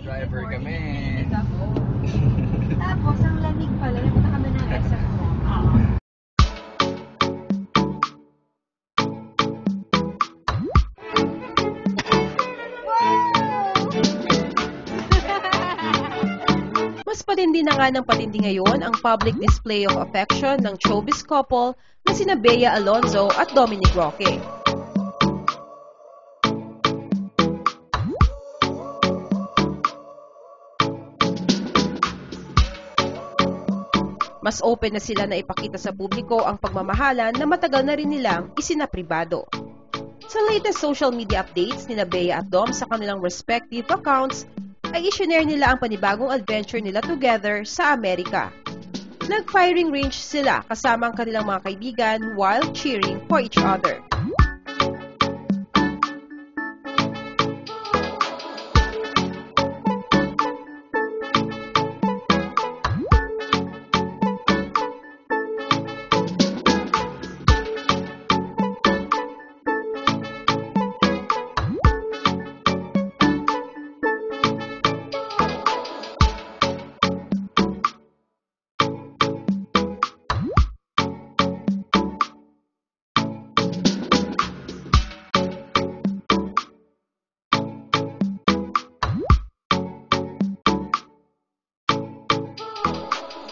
Driver kami. Tapos, ang lamig pala, napunta kami ng SM mo. Mas patindi na nga ng patindi ngayon ang public display of affection ng showbiz couple na sina Bea Alonzo at Dominic Roque. Mas open na sila na ipakita sa publiko ang pagmamahalan na matagal na rin nilang isinapribado. Sa latest social media updates nila Bea at Dom sa kanilang respective accounts, ay i-share nila ang panibagong adventure nila together sa Amerika. Nag-firing range sila kasama ang kanilang mga kaibigan while cheering for each other.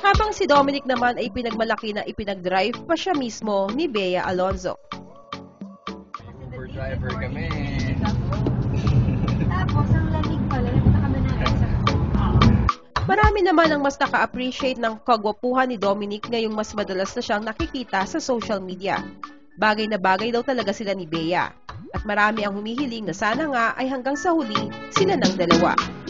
Habang si Dominic naman ay pinagmalaki na ipinag-drive pa siya mismo ni Bea Alonzo. Uber driver kami. Tapos, ang lamig pala, napunta kami ng SM mo. Marami naman ang mas naka-appreciate ng kagwapuhan ni Dominic ngayong mas madalas na siyang nakikita sa social media. Bagay na bagay daw talaga sila ni Bea. At marami ang humihiling na sana nga ay hanggang sa huli sila ng dalawa.